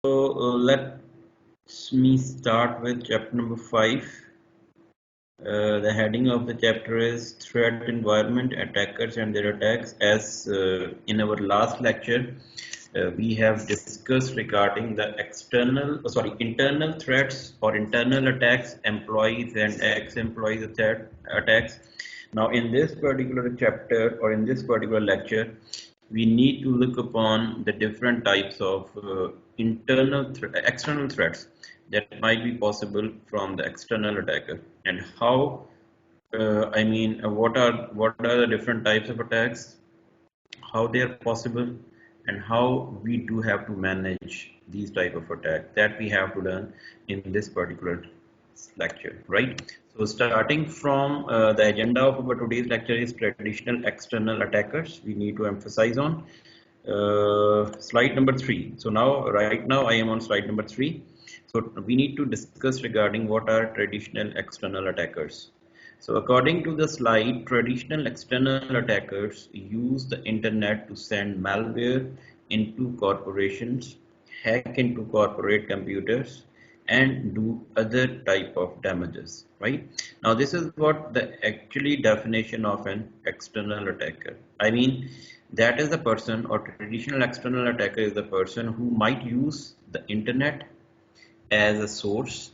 Let me start with chapter number 5. The heading of the chapter is Threat Environment, Attackers and Their Attacks. As in our last lecture, we have discussed regarding the internal threats or internal attacks, employees and ex-employees attacks. Now, in this particular chapter or in this particular lecture, we need to look upon the different types of external threats that might be possible from the external attacker, and how what are the different types of attacks, how they are possible, and how we do have to manage these type of attack that we have to learn in this particular lecture, right? So starting from the agenda of our today's lecture is traditional external attackers. We need to emphasize on slide number 3. So right now I am on slide number 3. So we need to discuss regarding what are traditional external attackers. So according to the slide, traditional external attackers use the internet to send malware into corporations, hack into corporate computers, and do other type of damages, right? Now this is what the actually definition of an external attacker. I mean, that is the person, or traditional external attacker is the person who might use the internet as a source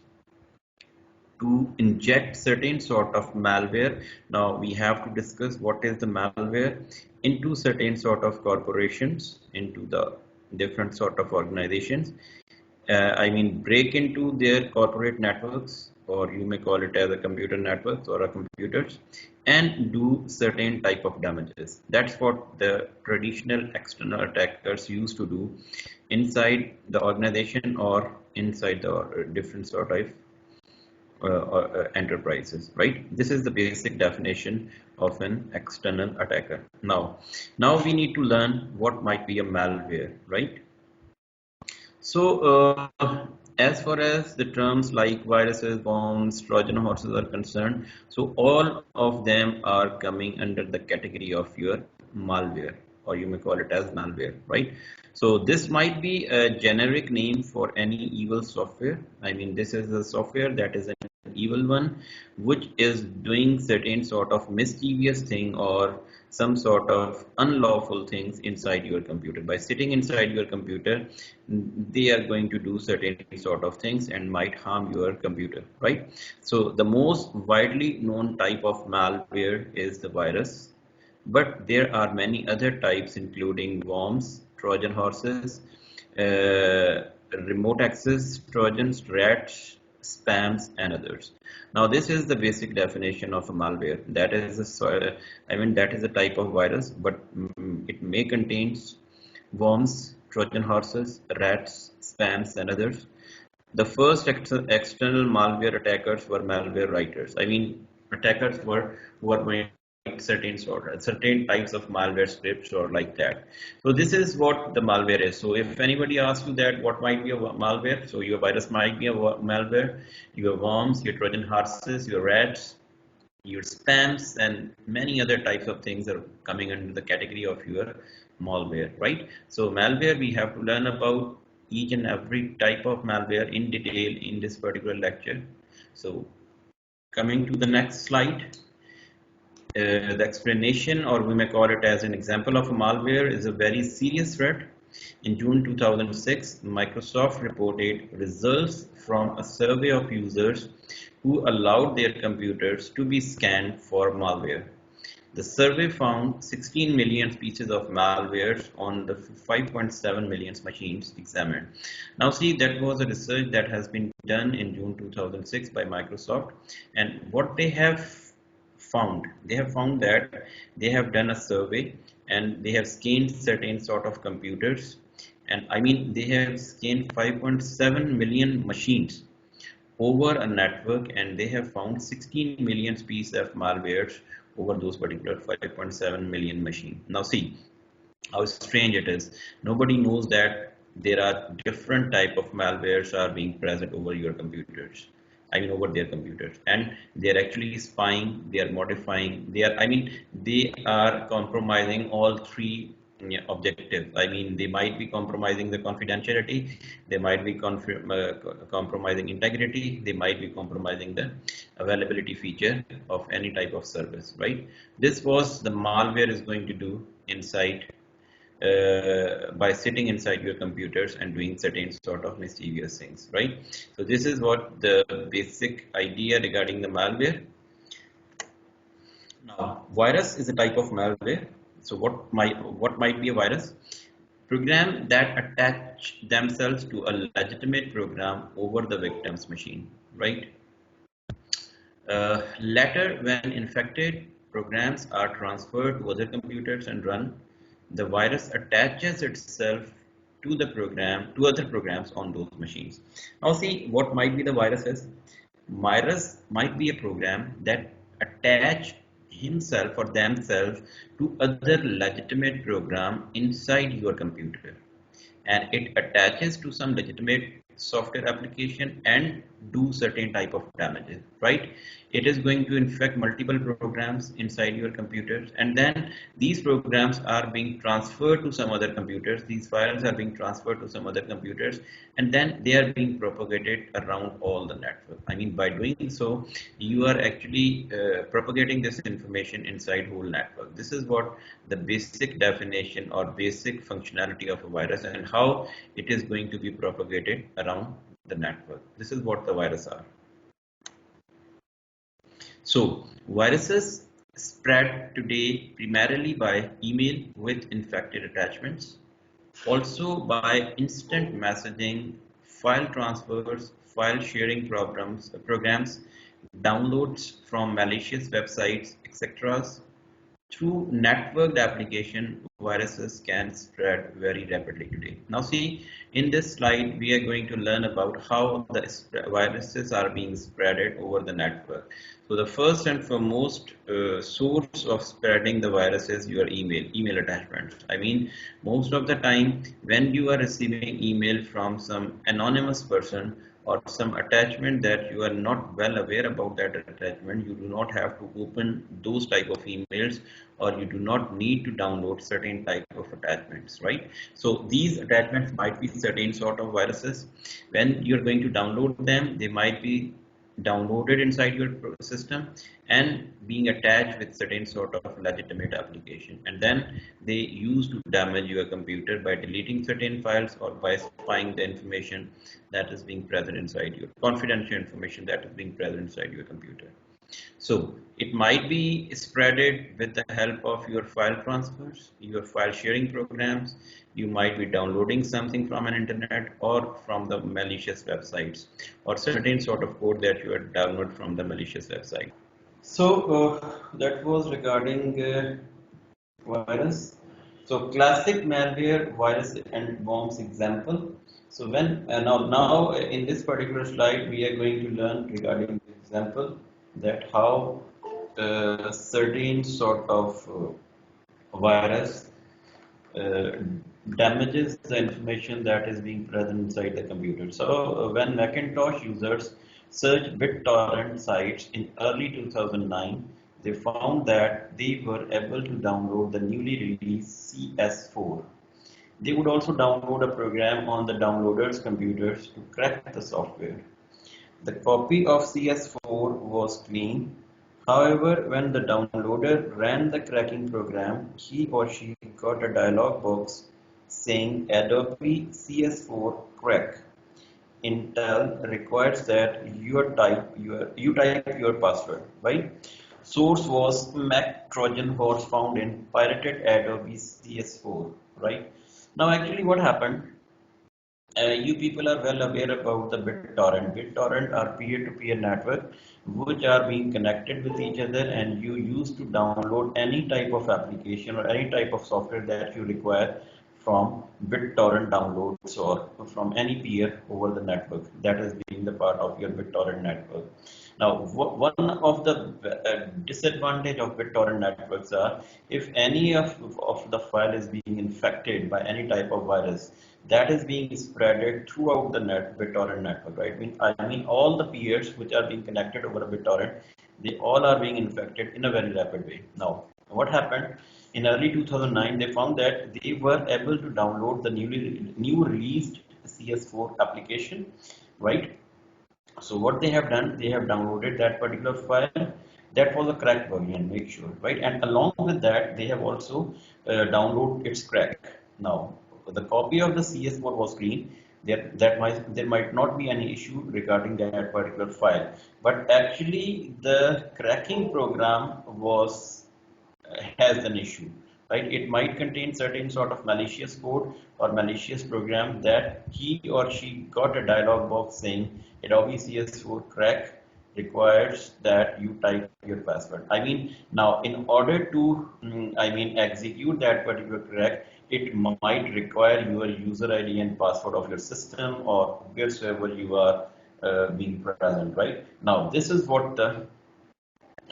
to inject certain sort of malware. Now we have to discuss what is the malware into certain sort of corporations, into the different sort of organizations. I mean, break into their corporate networks, or you may call it as a computer networks or a computers, and do certain type of damages. That's what the traditional external attackers used to do inside the organization or inside the different sort of enterprises, right? This is the basic definition of an external attacker. Now we need to learn what might be a malware, right? So as far as the terms like viruses, bombs, Trojan horses are concerned, so all of them are coming under the category of your malware, or you may call it as malware, right? So this might be a generic name for any evil software. I mean, this is a software that is an evil one, which is doing certain sort of mischievous thing or some sort of unlawful things inside your computer. By sitting inside your computer, they are going to do certain sort of things and might harm your computer, right? So the most widely known type of malware is the virus, but there are many other types including worms, Trojan horses, remote access Trojans, rats, spams, and others. Now this is the basic definition of a malware. That is that is a type of virus, but it may contain worms, Trojan horses, rats, spams, and others. The first external malware attackers were malware writers. I mean, attackers who were going certain types of malware scripts or like that. So this is what the malware is. So if anybody asks you that what might be a malware, so your virus might be a malware, your worms, your Trojan horses, your rats, your spams, and many other types of things are coming under the category of your malware, right? So malware, we have to learn about each and every type of malware in detail in this particular lecture. So coming to the next slide, the explanation, or we may call it as an example of a malware, is a very serious threat. In June 2006, Microsoft reported results from a survey of users who allowed their computers to be scanned for malware. The survey found 16 million pieces of malware on the 5.7 million machines examined. Now see, that was a research that has been done in June 2006 by Microsoft, and what they have found that they have done a survey and they have scanned certain sort of computers, and I mean they have scanned 5.7 million machines over a network, and they have found 16 million pieces of malware over those particular 5.7 million machines. Now see how strange it is. Nobody knows that there are different type of malwares are being present over your computers. I mean over their computers, and they are actually spying, they are modifying, they are compromising all three yeah, objective. I mean, they might be compromising the confidentiality, they might be compromising integrity, they might be compromising the availability feature of any type of service, right? This was the malware is going to do inside by sitting inside your computers and doing certain sort of mischievous things, right? So this is what the basic idea regarding the malware. Now, virus is a type of malware. So what might be a virus? Program that attach themselves to a legitimate program over the victim's machine, right? Later, when infected programs are transferred to other computers and run, the virus attaches itself to the program, to other programs on those machines. Now, see what might be the viruses. Virus might be a program that attach himself or themselves to other legitimate program inside your computer, and it attaches to some legitimate software application and do certain type of damages, right? It is going to infect multiple programs inside your computers, and then these programs are being transferred to some other computers, these files are being transferred to some other computers, and then they are being propagated around all the network. I mean, by doing so, you are actually propagating this information inside whole network. This is what the basic definition or basic functionality of a virus and how it is going to be propagated around the network. This is what the viruses are. So viruses spread today primarily by email with infected attachments, also by instant messaging, file transfers, file sharing programs, downloads from malicious websites, etc. Through networked application, viruses can spread very rapidly today. Now see, in this slide, we are going to learn about how the viruses are being spreaded over the network. So the first and foremost source of spreading the virus is your email attachments. I mean, most of the time when you are receiving email from some anonymous person or some attachment that you are not well aware about that attachment, you do not have to open those type of emails, or you do not need to download certain type of attachments, right? So these attachments might be certain sort of viruses. When you're going to download them, they might be downloaded inside your system and being attached with certain sort of legitimate application, and then they use to damage your computer by deleting certain files or by spying the information that is being present inside your confidential information that is being present inside your computer. So it might be spreaded with the help of your file transfers, your file sharing programs. You might be downloading something from an internet or from the malicious websites, or certain sort of code that you have downloaded from the malicious website. So that was regarding virus. So classic malware virus and bombs example. So when now in this particular slide we are going to learn regarding the example that how certain sort of virus uh, damages the information that is being present inside the computer. So when Macintosh users searched BitTorrent sites in early 2009, they found that they were able to download the newly released CS4. They would also download a program on the downloaders' computers to crack the software. The copy of CS4 was clean. However, when the downloader ran the cracking program, he or she got a dialog box saying Adobe CS4 crack. Intel requires that you type your password, right? Source was Mac Trojan Horse found in pirated Adobe CS4, right? Now, actually, what happened? You people are well aware about the BitTorrent. BitTorrent are peer-to-peer network which are being connected with each other, and you use to download any type of application or any type of software that you require from BitTorrent downloads or from any peer over the network that is being the part of your BitTorrent network. Now, one of the disadvantage of BitTorrent networks are if any of the file is being infected by any type of virus, that is being spreaded throughout the BitTorrent network, right? I mean, all the peers which are being connected over a BitTorrent, they all are being infected in a very rapid way. Now, what happened? in early 2009, they found that they were able to download the new released CS4 application, right? So what they have done, they have downloaded that particular file. That was a cracked version, make sure, right? And along with that, they have also downloaded its crack. Now, the copy of the CS4 was clean. There might not be any issue regarding that particular file, but actually the cracking program was has an issue, right? It might contain certain sort of malicious code or malicious program that he or she got a dialog box saying Adobe CS4 crack requires that you type your password. I mean, now in order to, execute that particular crack, it might require your user ID and password of your system or wheresoever you are being present, right? Now, this is what the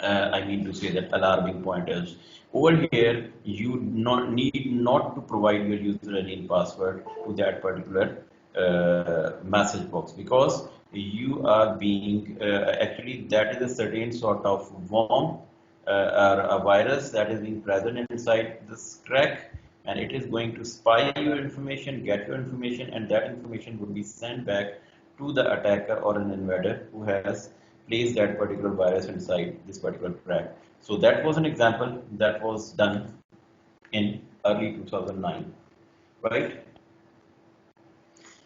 I mean to say that alarming pointers. Over here, you need not to provide your user ID and password to that particular message box because you are being actually that is a certain sort of worm or a virus that is being present inside this crack, and it is going to spy your information, get your information, and that information would be sent back to the attacker or an invader who has placed that particular virus inside this particular crack. So that was an example that was done in early 2009, right?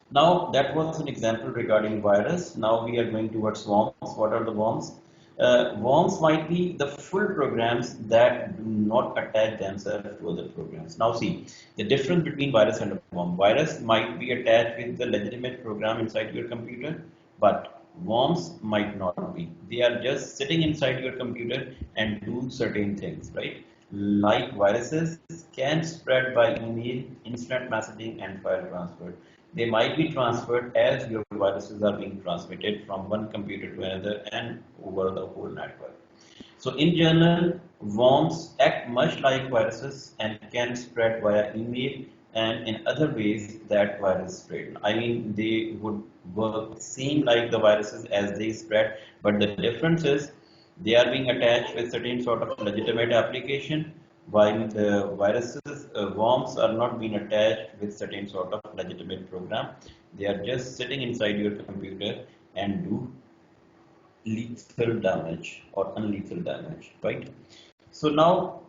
Now that was an example regarding virus. Now we are going towards worms. What are the worms? Worms might be the full programs that do not attach themselves to other programs. Now see, the difference between virus and a worm. Virus might be attached with the legitimate program inside your computer, but worms might not be. They are just sitting inside your computer and do certain things, right? Like viruses can spread by email, instant messaging, and file transfer. They might be transferred as your viruses are being transmitted from one computer to another and over the whole network. So in general, worms act much like viruses and can spread via email and in other ways that virus spread. I mean, they would work same like the viruses as they spread, but the difference is they are being attached with certain sort of legitimate application, while the viruses, worms are not being attached with certain sort of legitimate program. They are just sitting inside your computer and do lethal damage or unlethal damage, right? So now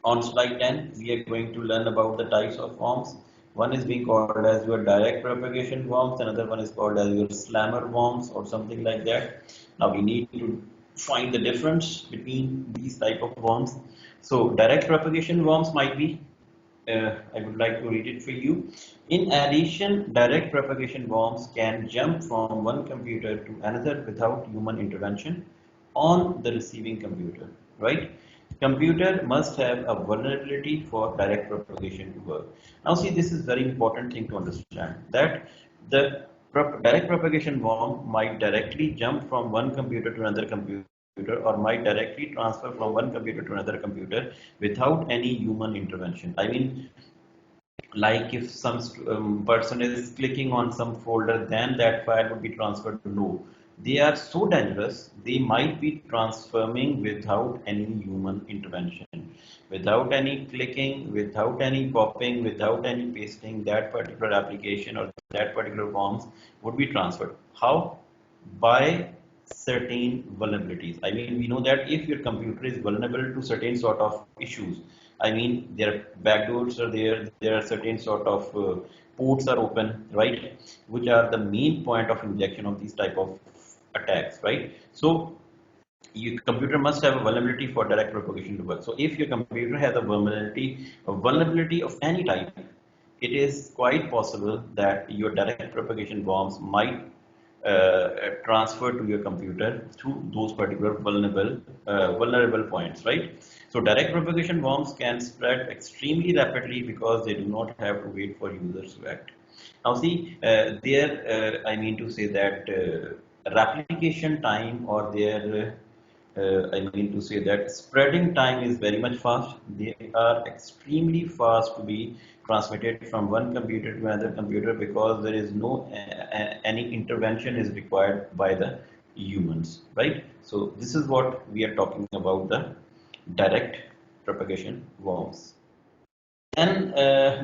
on slide 10, we are going to learn about the types of worms. One is being called as your direct propagation worms, another one is called as your slammer worms or something like that. Now we need to find the difference between these type of worms. So direct propagation worms might be I would like to read it for you. In addition, direct propagation worms can jump from one computer to another without human intervention on the receiving computer, right? Computer must have a vulnerability for direct propagation to work. Now see, this is very important thing to understand that the direct propagation worm might directly jump from one computer to another computer or might directly transfer from one computer to another computer without any human intervention. I mean, like if some person is clicking on some folder, then that file would be transferred to no. They are so dangerous, they might be transforming without any human intervention, without any clicking, without any copying, without any pasting, that particular application or that particular forms would be transferred. How? By certain vulnerabilities. I mean, we know that if your computer is vulnerable to certain sort of issues, I mean, there are backdoors are there are certain sort of ports are open, right, which are the main point of injection of these type of attacks, right? So your computer must have a vulnerability for direct propagation to work. So if your computer has a vulnerability of any type, it is quite possible that your direct propagation bombs might transfer to your computer through those particular vulnerable points, right? So direct propagation bombs can spread extremely rapidly because they do not have to wait for users to act. Now see, I mean to say that replication time or their I mean to say that spreading time is very much fast. They are extremely fast to be transmitted from one computer to another computer because there is no any intervention is required by the humans, right? So this is what we are talking about, the direct propagation worms. Then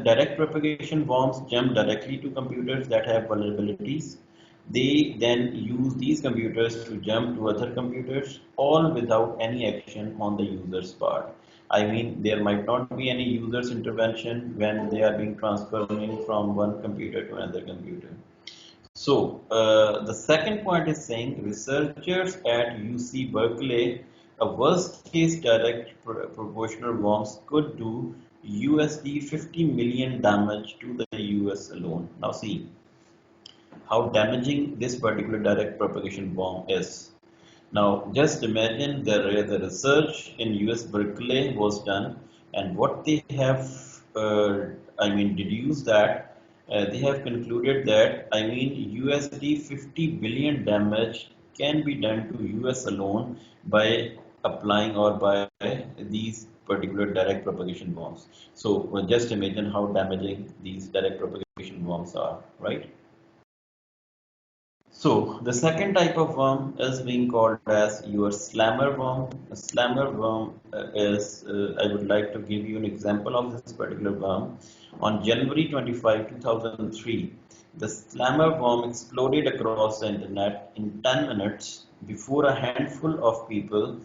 direct propagation worms jump directly to computers that have vulnerabilities. They then use these computers to jump to other computers, all without any action on the user's part. I mean, there might not be any user's intervention when they are being transferring from one computer to another computer. So, the second point is saying researchers at UC Berkeley, a worst case direct proportional worms could do USD 50 million damage to the US alone. Now, see how damaging this particular direct propagation worm is. Now, just imagine the research in US Berkeley was done, and what they have, deduced that they have concluded that, USD 50 billion damage can be done to US alone by applying or by these particular direct propagation bombs. So, just imagine how damaging these direct propagation bombs are, right? So the second type of worm is being called as your slammer worm. A slammer worm I would like to give you an example of this particular worm. On January 25, 2003, the slammer worm exploded across the internet in 10 minutes before a handful of people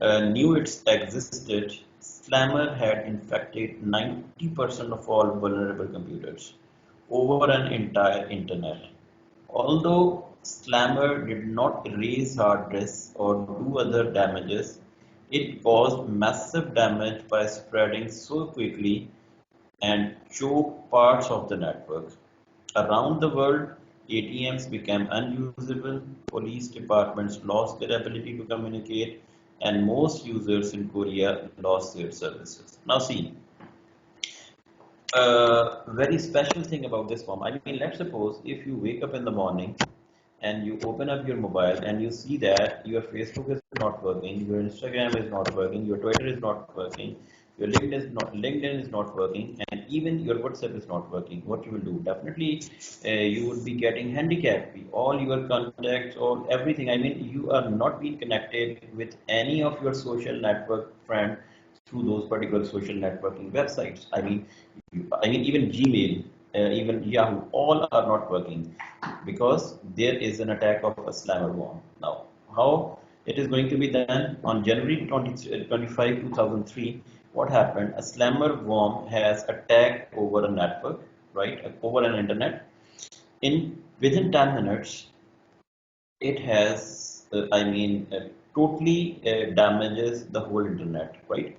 knew it existed. Slammer had infected 90% of all vulnerable computers over an entire internet. Although Slammer did not erase hard disks or do other damages, it caused massive damage by spreading so quickly and choked parts of the network. Around the world, ATMs became unusable, police departments lost their ability to communicate, and most users in Korea lost their services. Now, see, a very special thing about this form. Let's suppose if you wake up in the morning and you open up your mobile and you see that your Facebook is not working, your Instagram is not working, your Twitter is not working, your LinkedIn is not working, and even your WhatsApp is not working. What you will do? Definitely, you would be getting handicapped. All your contacts, all everything. You are not being connected with any of your social network friend through those particular social networking websites. Even Gmail, even Yahoo, all are not working because there is an attack of a slammer worm. Now, how it is going to be done on January 25, 2003? What happened? A slammer worm has attacked over a network, right? Over an internet. In within 10 minutes, it has totally damages the whole internet, right?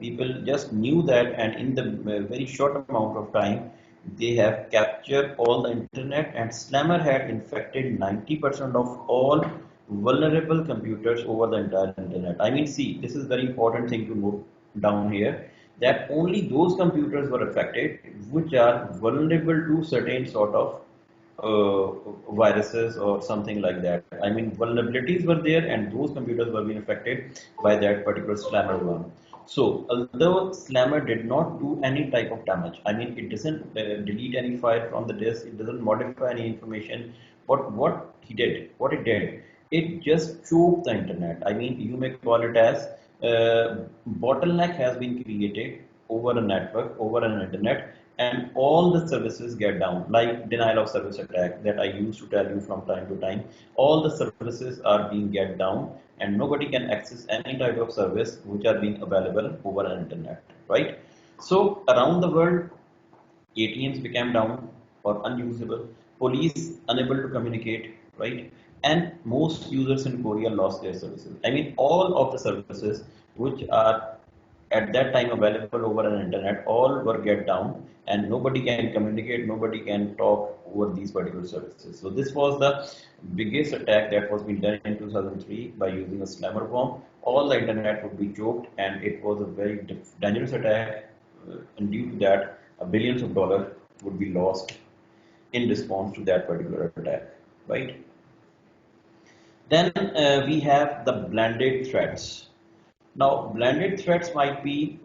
People just knew that, and in the very short amount of time they have captured all the internet, and slammer had infected 90% of all vulnerable computers over the entire internet. See, this is very important thing to note down here, that only those computers were affected which are vulnerable to certain sort of uh, viruses or something like that. Vulnerabilities were there, and those computers were being affected by that particular slammer one. So, although slammer did not do any type of damage, it doesn't delete any file from the disk, it doesn't modify any information. But what it did, it just choked the internet. You may call it as bottleneck has been created over a network, over an internet, and all the services get down, like denial of service attack that I used to tell you from time to time. All the services are being get down, and nobody can access any type of service which are being available over an internet, right? So around the world, ATMs became down or unusable, police unable to communicate, right? And most users in Korea lost their services. All of the services which are at that time available over an internet, all were get down, and nobody can communicate, nobody can talk over these particular services. So this was the biggest attack that was being done in 2003 by using a slammer bomb. All the internet would be choked, and it was a very dangerous attack, and due to that, billions of dollars would be lost in response to that particular attack, right? Then we have the blended threats. Now, blended threats might be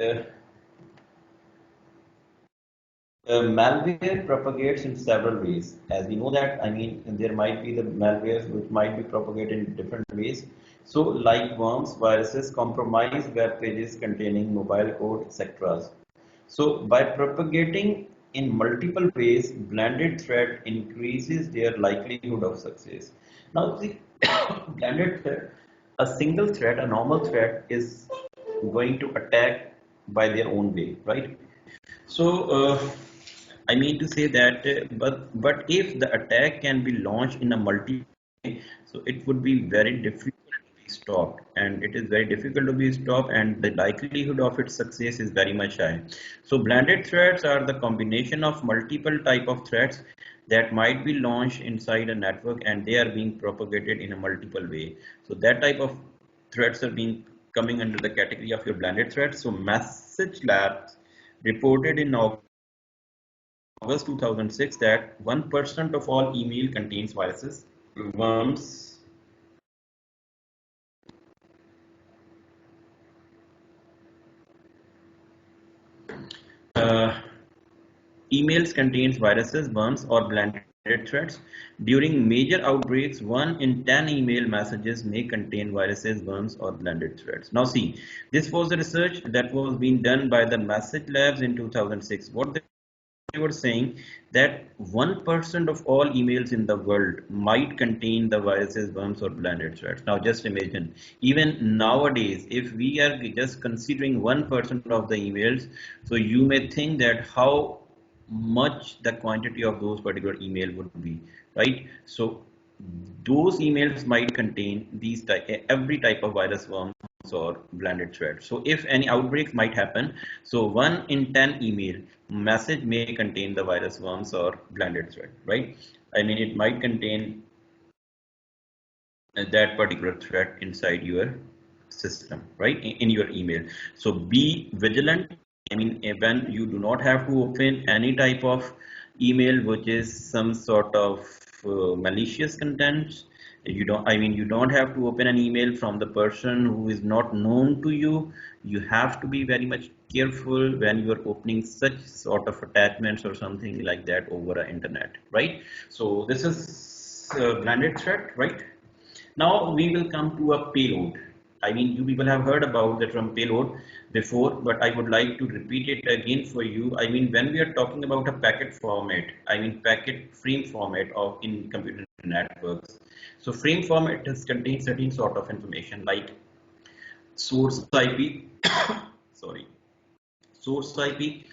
malware propagates in several ways. As we know that, there might be the malwares which might be propagated in different ways. So, like worms, viruses compromise web pages containing mobile code, etc. So, by propagating in multiple ways, blended threat increases their likelihood of success. Now, the blended threat, a single threat, a normal threat, is going to attack by their own way, right? So, I mean to say that, but if the attack can be launched in a multi, so it would be very difficult to be stopped, and it is very difficult to be stopped, and the likelihood of its success is very much high. So, blended threats are the combination of multiple type of threats that might be launched inside a network, and they are being propagated in a multiple way. So, that type of threats are being coming under the category of your blended threats. So, Message Labs reported in August 2006 that 1% of all email contains viruses, worms, uh, emails contains viruses, worms, or blended threats. During major outbreaks, 1 in 10 email messages may contain viruses, worms, or blended threats. Now, see, this was the research that was being done by the Message Labs in 2006. What they were saying that 1% of all emails in the world might contain the viruses, worms, or blended threats. Now, just imagine, even nowadays, if we are just considering 1% of the emails, so you may think that how much the quantity of those particular email would be, right? So, those emails might contain these every type of virus, worms, or blended thread. So if any outbreaks might happen, so 1 in 10 email message may contain the virus, worms, or blended thread, right? I mean, it might contain that particular threat inside your system, right? In your email. So be vigilant. I mean, when you do not have to open any type of email which is some sort of malicious content. You don't, I mean, you don't have to open an email from the person who is not known to you. You have to be very much careful when you are opening such sort of attachments or something like that over the internet, right? So this is blended threat, right? Now we will come to a payload. I mean, you people have heard about the term payload before, but I would like to repeat it again for you. I mean, when we are talking about a packet format, I mean packet frame format of in computer networks. So frame format contains certain sort of information like source IP, sorry, source IP,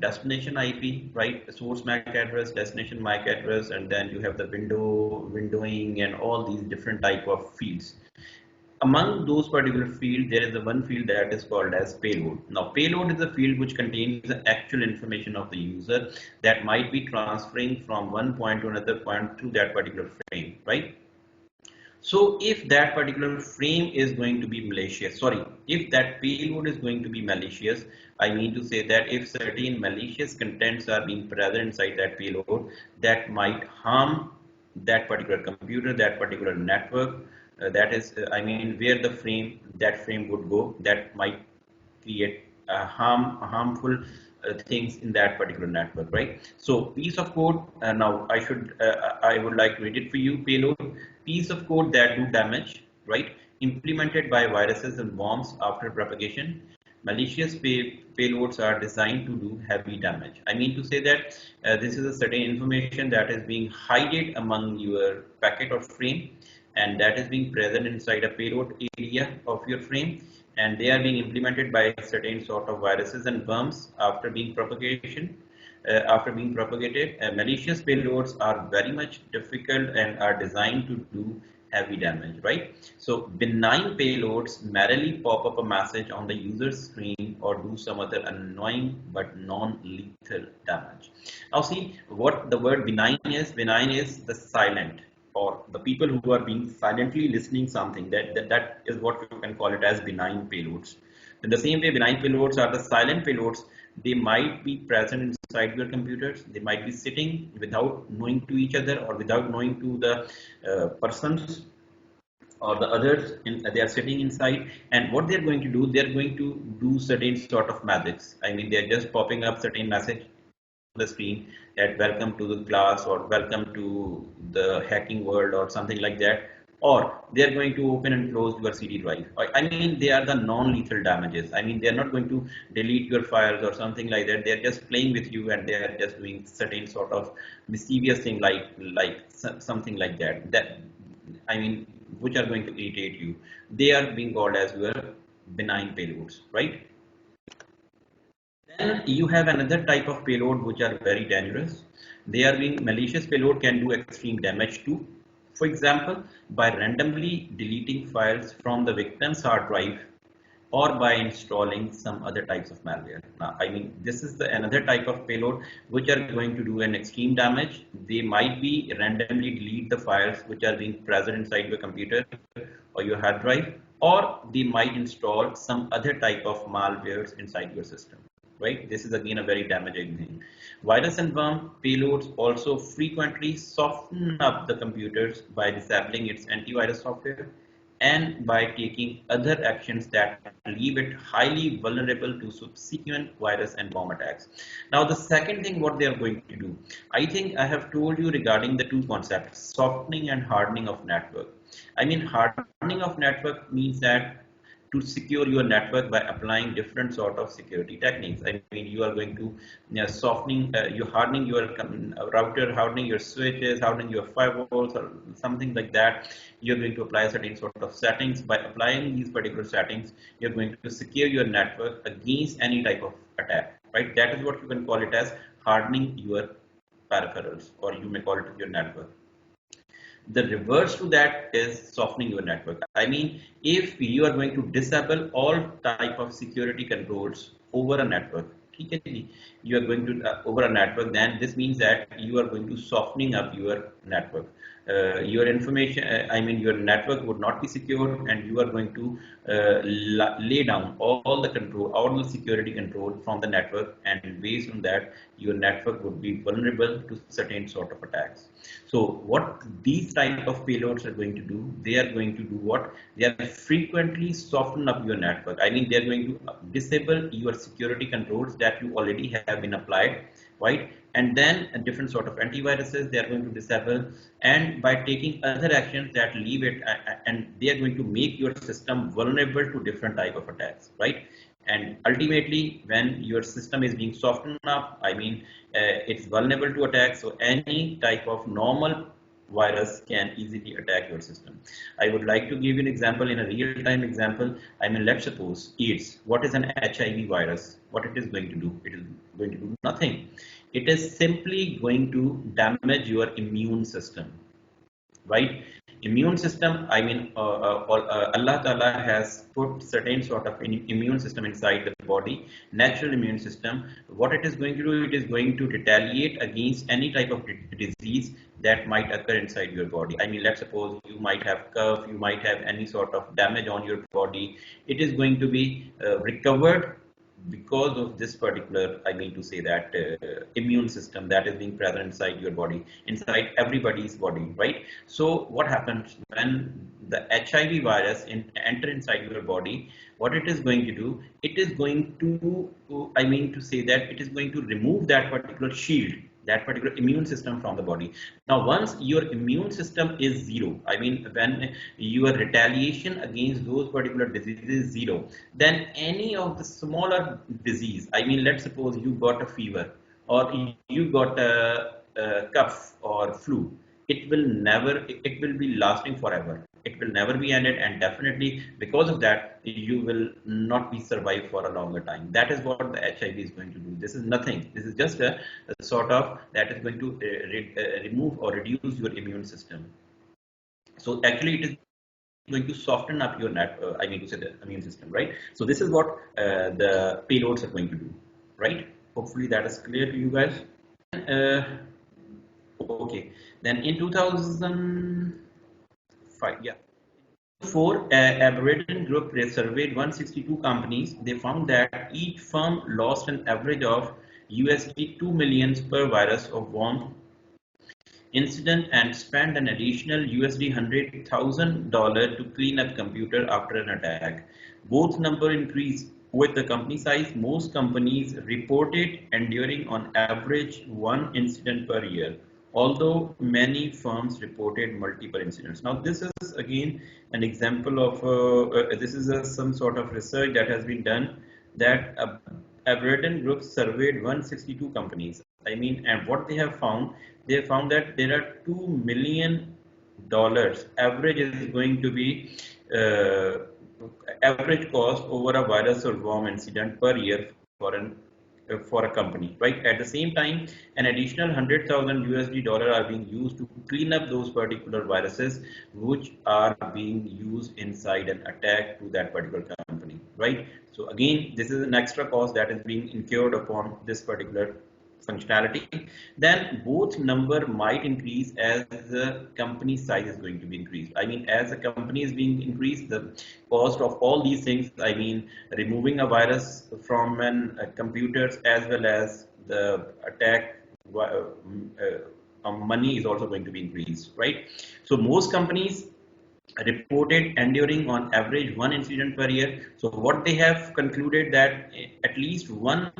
destination IP, right? Source MAC address, destination MAC address, and then you have the windowing, and all these different type of fields. Among those particular fields, there is a one field that is called as payload. Now, payload is a field which contains the actual information of the user that might be transferring from one point to another point through that particular frame, right? So if that particular frame is going to be malicious, sorry, if that payload is going to be malicious, I mean to say that if certain malicious contents are being present inside that payload, that might harm that particular computer, that particular network, that is, I mean, where the frame, that frame would go, that might create harmful things in that particular network, right? So piece of code, now I would like to read it for you. Payload, piece of code that do damage, right? Implemented by viruses and worms after propagation. Malicious payloads are designed to do heavy damage. I mean to say that this is a certain information that is being hidden among your packet or frame, and that is being present inside a payload area of your frame, and they are being implemented by certain sort of viruses and worms after being propagation. After being propagated, malicious payloads are very much difficult and are designed to do heavy damage, right? So benign payloads merely pop up a message on the user's screen or do some other annoying but non-lethal damage. Now see what the word benign is. Benign is the silent, or the people who are being silently listening something. That is what you can call it as benign payloads. In the same way, benign payloads are the silent payloads. They might be present inside your computers. They might be sitting without knowing to each other or without knowing to the persons or the others. They are sitting inside, and what they're going to do, they're going to do certain sort of magics. I mean, they're just popping up certain message the screen that welcome to the class or welcome to the hacking world or something like that, or they are going to open and close your CD drive. I mean, they are the non-lethal damages. I mean, they are not going to delete your files or something like that. They are just playing with you, and they are just doing certain sort of mischievous thing like something like that. I mean, which are going to irritate you. They are being called as your benign payloads, right? Then you have another type of payload which are very dangerous. They are being malicious payload can do extreme damage too. For example, by randomly deleting files from the victim's hard drive or by installing some other types of malware. Now, I mean, this is the another type of payload which are going to do an extreme damage. They might be randomly delete the files which are being present inside your computer or your hard drive, or they might install some other type of malwares inside your system. Right? This is again a very damaging thing. Virus and worm payloads also frequently soften up the computers by disabling its antivirus software and by taking other actions that leave it highly vulnerable to subsequent virus and bomb attacks. Now, the second thing what they are going to do, I think I have told you regarding the two concepts, softening and hardening of network. I mean, hardening of network means that to secure your network by applying different sort of security techniques. I mean, you are going to softening, you hardening your router, hardening your switches, hardening your firewalls, or something like that. You're going to apply certain sort of settings. By applying these particular settings, you're going to secure your network against any type of attack. Right? That is what you can call it as hardening your peripherals, or you may call it your network. The reverse to that is softening your network. I mean, if you are going to disable all type of security controls over a network, you are going to over a network, then this means that you are going to softening up your network. Your information, I mean, your network would not be secure, and you are going to lay down all the control, all the security control from the network, and based on that, your network would be vulnerable to certain sort of attacks. So what these type of payloads are going to do, they are going to do what? They are frequently soften up your network. I mean, they are going to disable your security controls that you already have been applied, right? And then a different sort of antiviruses they are going to disable, and by taking other actions that leave it, and they are going to make your system vulnerable to different type of attacks, right? And ultimately, when your system is being softened up, I mean, it's vulnerable to attack. So any type of normal virus can easily attack your system. I would like to give you an example, in a real-time example. I mean, let's suppose AIDS. What is an HIV virus? What it is going to do? It is going to do nothing. It is simply going to damage your immune system, right? Immune system, I mean, Allah Ta'ala has put certain sort of immune system inside the body, natural immune system. What it is going to do, it is going to retaliate against any type of disease that might occur inside your body. I mean, let's suppose you might have cough, you might have any sort of damage on your body. It is going to be recovered because of this particular, I mean to say that immune system that is being present inside your body, inside everybody's body, right? So what happens when the HIV virus enter inside your body? What it is going to do? It is going to, I mean to say that it is going to remove that particular shield, that particular immune system from the body. Now, once your immune system is zero, I mean, when your retaliation against those particular diseases is zero, then any of the smaller disease, I mean, let's suppose you got a fever, or you got a cough or flu, it will never, it will be lasting forever. It will never be ended, and definitely because of that, you will not be survived for a longer time. That is what the HIV is going to do. This is nothing. This is just a sort of that is going to remove or reduce your immune system. So actually, it is going to soften up your I mean to say the immune system, right? So this is what the payloads are going to do, right? Hopefully that is clear to you guys. Okay, then in 2005, yeah. For a Britain group, they surveyed 162 companies. They found that each firm lost an average of USD 2 million per virus of worm incident and spent an additional USD $100,000 to clean up computer after an attack. Both number increased with the company size. Most companies reported enduring on average one incident per year. although many firms reported multiple incidents. Now, this is again an example of this is some sort of research that has been done that a Britain group surveyed 162 companies. I mean, and what they have found that there are $2 million average is going to be average cost over a virus or worm incident per year for an for a company, right? At the same time, an additional 100,000 USD dollar are being used to clean up those particular viruses which are being used inside an attack to that particular company, right? So again, this is an extra cost that is being incurred upon this particular functionality. Then both number might increase as the company size is going to be increased. I mean, as the company is being increased, the cost of all these things, I mean, removing a virus from an computers as well as the attack money is also going to be increased, right? So most companies reported enduring on average one incident per year. So what they have concluded that at least one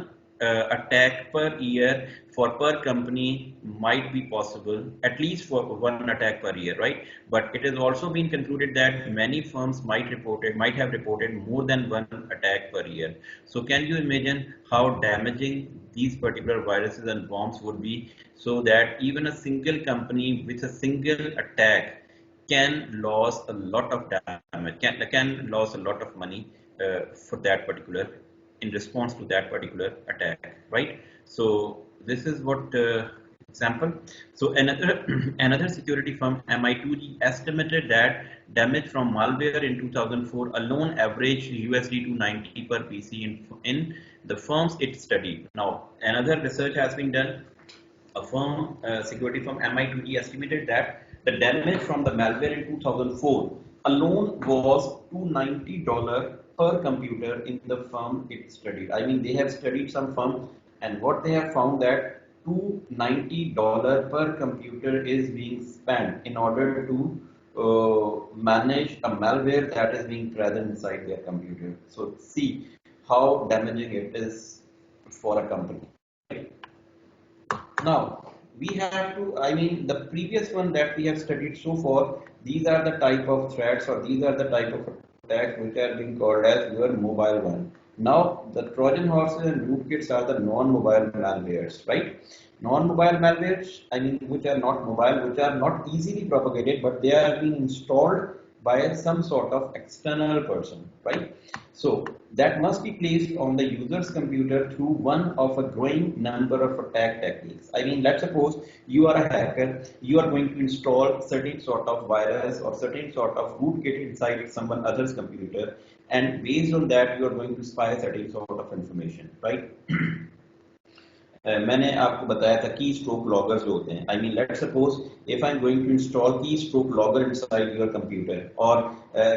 attack per year for per company might be possible, at least for one attack per year, right? But it has also been concluded that many firms might have reported more than one attack per year. So can you imagine how damaging these particular viruses and bombs would be, so that even a single company with a single attack can lose a lot of damage, can lose a lot of money for that particular, in response to that particular attack, right? So this is what example. So another another security firm MI2G estimated that damage from malware in 2004 alone averaged USD 290 per PC in the firms it studied. Now another research has been done. A firm, security firm MI2G estimated that the damage from the malware in 2004 alone was $290 per computer in the firm it studied. I mean, they have studied some firm, and what they have found that $290 per computer is being spent in order to manage a malware that is being present inside their computer. So see how damaging it is for a company. Now, we have to, I mean, the previous one that we have studied so far, these are the type of threats or these are the type of attacks which are being called as your mobile one. Now, the Trojan horses and rootkits are the non-mobile malwares, right? Non-mobile malwares, I mean, which are not mobile, which are not easily propagated, but they are being installed by some sort of external person, right? So that must be placed on the user's computer through one of a growing number of attack techniques. I mean, let's suppose you are a hacker, you are going to install certain sort of virus or certain sort of rootkit inside someone else's computer, and based on that, you are going to spy certain sort of information, right? मैंने आपको बताया था की stroke loggers जो होते हैं I mean let's suppose if I am going to install keystroke logger inside your computer और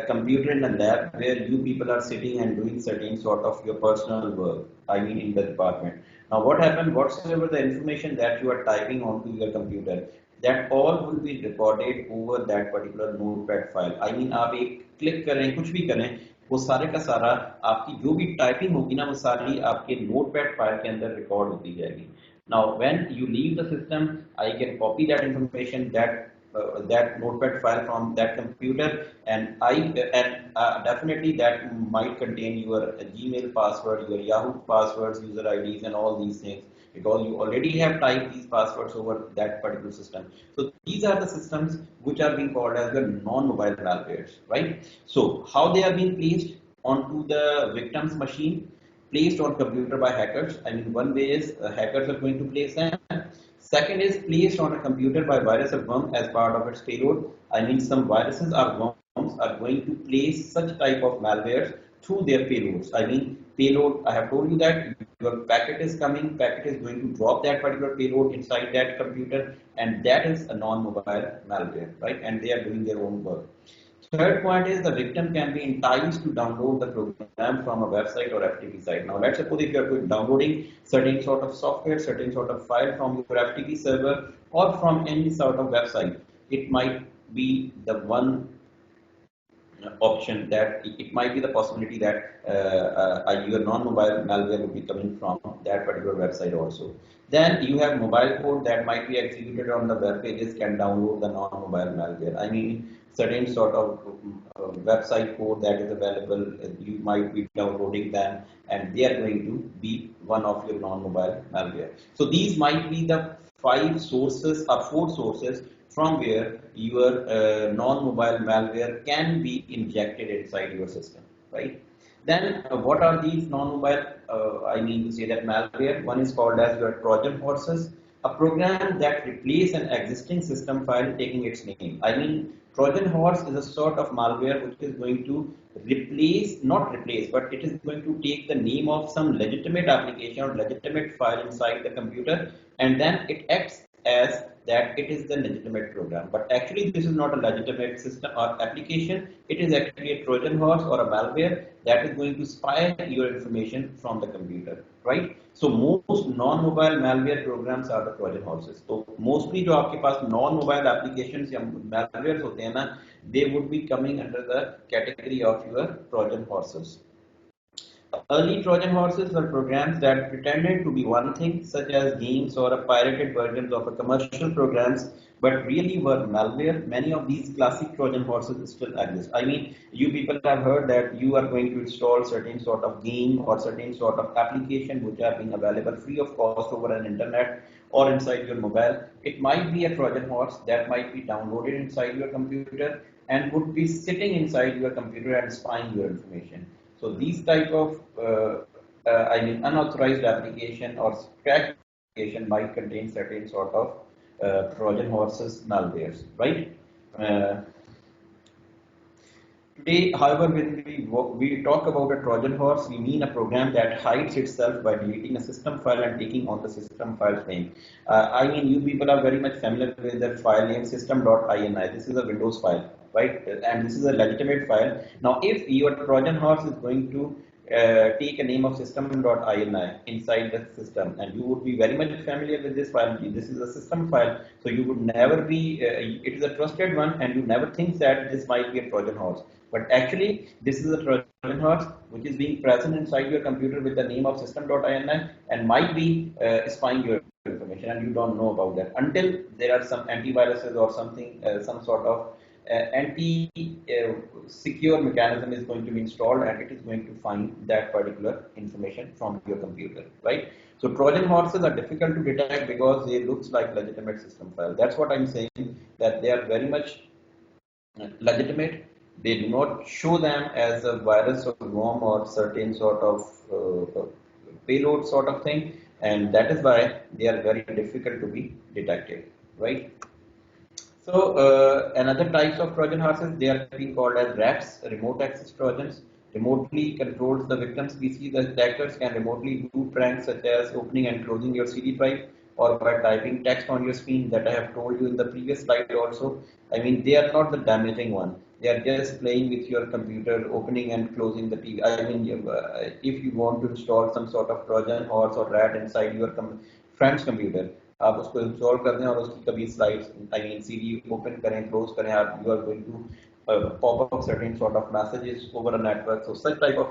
computer in a lab where you people are sitting and doing certain sort of your personal work I mean in the department. Now what happened, whatsoever the information that you are typing onto your computer, that all will be recorded over that particular notepad file. I mean आप एक click करें कुछ भी करें वो सारे का सारा आपकी जो भी टाइपिंग होगी ना वो सारी आपके नोटपैड फाइल के अंदर रिकॉर्ड होती जाएगी. Now when you leave the system, I can copy that information, that notepad file from that computer, and definitely that might contain your Gmail password, your Yahoo passwords, user IDs, and all these things, because you already have typed these passwords over that particular system. So these are the systems which are being called as the non-mobile malwares, right? So how they are being placed onto the victim's machine, placed on computer by hackers. I mean, one way is hackers are going to place them. Second is placed on a computer by virus or worm as part of its payload. I mean, some viruses or worms are going to place such type of malwares through their payloads. I mean, payload, I have told you that your packet is coming, packet is going to drop that particular payload inside that computer, and that is a non-mobile malware, right? And they are doing their own work. Third point is the victim can be enticed to download the program from a website or FTP site. Now let's suppose if you are downloading certain sort of software, certain sort of file from your FTP server or from any sort of website, it might be the one option that it might be the possibility that your non-mobile malware will be coming from that particular website also. Then you have mobile code that might be executed on the web pages can download the non-mobile malware. I mean, certain sort of website code that is available, you might be downloading them, and they are going to be one of your non-mobile malware. So these might be the 4 sources from where your non-mobile malware can be injected inside your system, right? Then what are these non-mobile, I mean to say that malware? One is called as your Trojan Horses, a program that replaces an existing system file taking its name. I mean, Trojan Horse is a sort of malware which is going to replace, not replace, but it is going to take the name of some legitimate application or legitimate file inside the computer, and then it acts as that it is the legitimate program. But actually, this is not a legitimate system or application. It is actually a Trojan horse or a malware that is going to spy your information from the computer, right? So most non-mobile malware programs are the Trojan horses. So mostly जो आपके पास non-mobile applications या malwares होते हैं ना, they would be coming under the category of your Trojan horses. Early Trojan horses were programs that pretended to be one thing, such as games or a pirated versions of a commercial programs, but really were malware. Many of these classic Trojan horses still exist. I mean, you people have heard that you are going to install certain sort of game or certain sort of application which are being available free of cost over an internet or inside your mobile. It might be a Trojan horse that might be downloaded inside your computer and would be sitting inside your computer and spying your information. So these type of, I mean, unauthorized application or cracked application might contain certain sort of Trojan horses malwares, right? Uh, Today, however, when we talk about a Trojan horse, we mean a program that hides itself by deleting a system file and taking on the system file's name. I mean, you people are very much familiar with the file name system.ini. This is a Windows file, right? And this is a legitimate file. Now, if your Trojan horse is going to take a name of system.ini inside the system, and you would be very much familiar with this file. This is a system file, so you would never be, it is a trusted one, and you never think that this might be a Trojan horse. But actually, this is a Trojan horse which is being present inside your computer with the name of system.ini and might be spying your information, and you don't know about that until there are some antiviruses or something, some sort of anti-secure mechanism is going to be installed, and it is going to find that particular information from your computer, right? So Trojan horses are difficult to detect because they looks like legitimate system file. That's what I'm saying, that they are very much legitimate. They do not show them as a virus or worm or certain sort of payload sort of thing, and that is why they are very difficult to be detected, right? So another types of Trojan horses, they are being called as RATs, remote access Trojans. Remotely controls the victim's PC. The attackers can remotely do pranks such as opening and closing your CD drive or by typing text on your screen that I have told you in the previous slide also. I mean, they are not the damaging one. They are just playing with your computer, opening and closing the TV. I mean, if you want to install some sort of Trojan horse or rat inside your friend's computer, आप उसको install कर दें और उसकी कभी slides I mean CD open करें close करें आप you are going to pop up certain sort of messages over a network. So such type of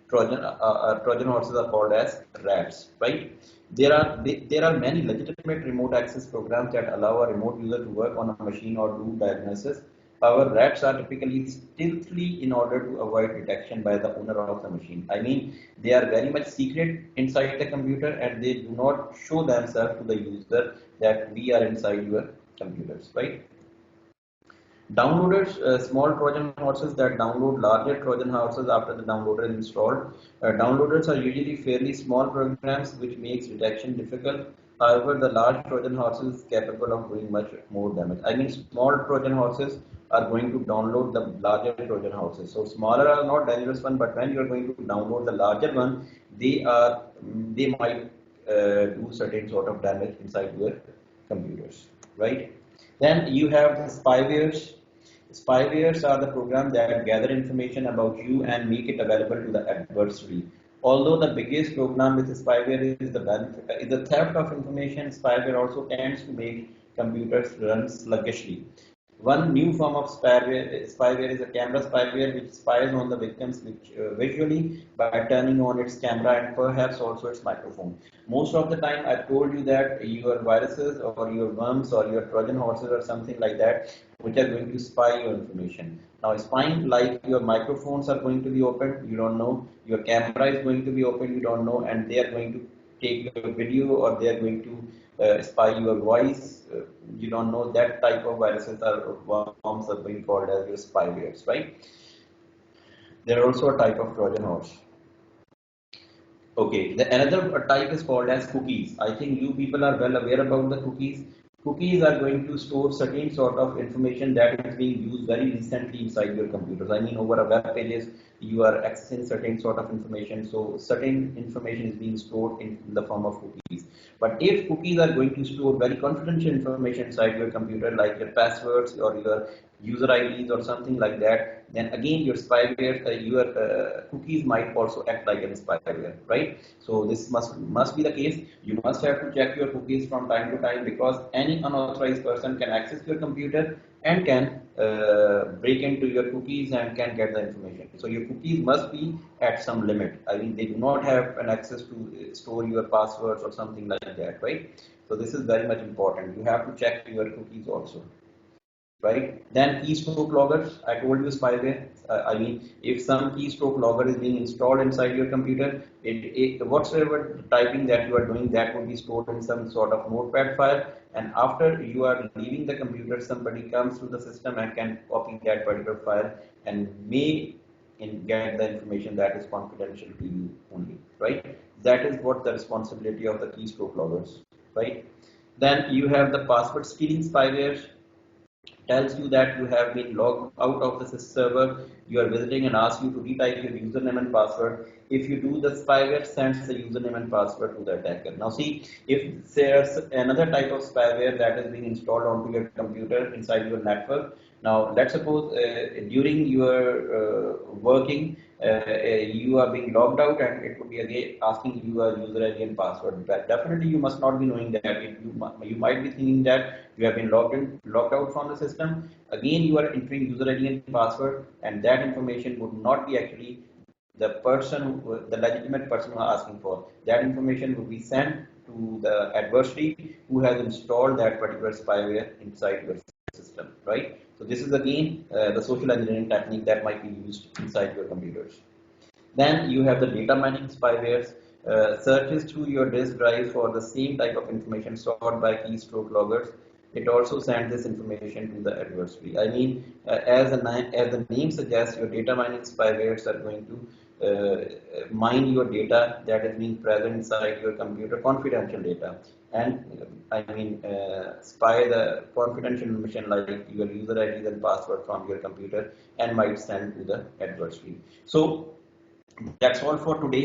Trojan horses are called as rats, right? There are many legitimate remote access programs that allow a remote user to work on a machine or do diagnosis. However, rats are typically stealthily in order to avoid detection by the owner of the machine. I mean, they are very much secret inside the computer, and they do not show themselves to the user that we are inside your computers, right? Downloaders, small Trojan horses that download larger Trojan horses after the downloader is installed. Downloaders are usually fairly small programs which makes detection difficult. However, the large Trojan horses is capable of doing much more damage. I mean, small Trojan horses are going to download the larger Trojan horses. So smaller are not dangerous one, but when you are going to download the larger one, they might do certain sort of damage inside your computers, right? Then you have the spywares. Spywares are the programs that gather information about you and make it available to the adversary. Although the biggest problem with spyware is the theft of information, spyware also tends to make computers run sluggishly. One new form of spyware is a camera spyware which spies on the victims visually by turning on its camera and perhaps also its microphone. Most of the time, I told you that your viruses or your worms or your Trojan horses or something like that, which are going to spy your information. Now, spying like your microphones are going to be open, you don't know. Your camera is going to be open, you don't know, and they are going to take your video or they are going to spy your voice. You don't know that type of viruses or worms are being called as your spywares, right? They are also a type of Trojan horse. Okay, the another type is called as cookies. I think you people are well aware about the cookies. Cookies are going to store certain sort of information that is being used very recently inside your computers. I mean, over a web pages, you are accessing certain sort of information. So certain information is being stored in the form of cookies. But if cookies are going to store very confidential information inside your computer, like your passwords or your user IDs or something like that, then again your spyware, your cookies might also act like a spyware, right? So this must be the case. You must have to check your cookies from time to time because any unauthorized person can access your computer and can break into your cookies and can get the information. So your cookies must be at some limit. I mean, they do not have an access to store your passwords or something like that, right? So this is very much important. You have to check your cookies also, right? Then keystroke loggers, I told you spyware. I mean, if some keystroke logger is being installed inside your computer, whatsoever typing that you are doing, that will be stored in some sort of notepad file. And after you are leaving the computer, somebody comes to the system and can copy that particular file and may get the information that is confidential to you only, right? That is what the responsibility of the keystroke loggers, right? Then you have the password stealing spyware, tells you that you have been logged out of the server you are visiting and asks you to retype your username and password. If you do, the spyware sends the username and password to the attacker. Now see, if there's another type of spyware that is being installed onto your computer inside your network. Now let's suppose during your working, you are being logged out and it would be again asking you a user ID and password. But definitely you must not be knowing that. You might be thinking that you have been logged out from the system. Again, you are entering user ID and password, and that information would not be actually the person, the legitimate person who are asking for. That information will be sent to the adversary who has installed that particular spyware inside your system, right? So this is again the social engineering technique that might be used inside your computers. Then you have the data mining spywares, searches through your disk drive for the same type of information sought by keystroke loggers. It also sends this information to the adversary. I mean, as the name suggests, your data mining spywares are going to mine your data that is being present inside your computer, confidential data, and spy the confidential information like your user IDs and password from your computer and might send to the adversary. So that's all for today.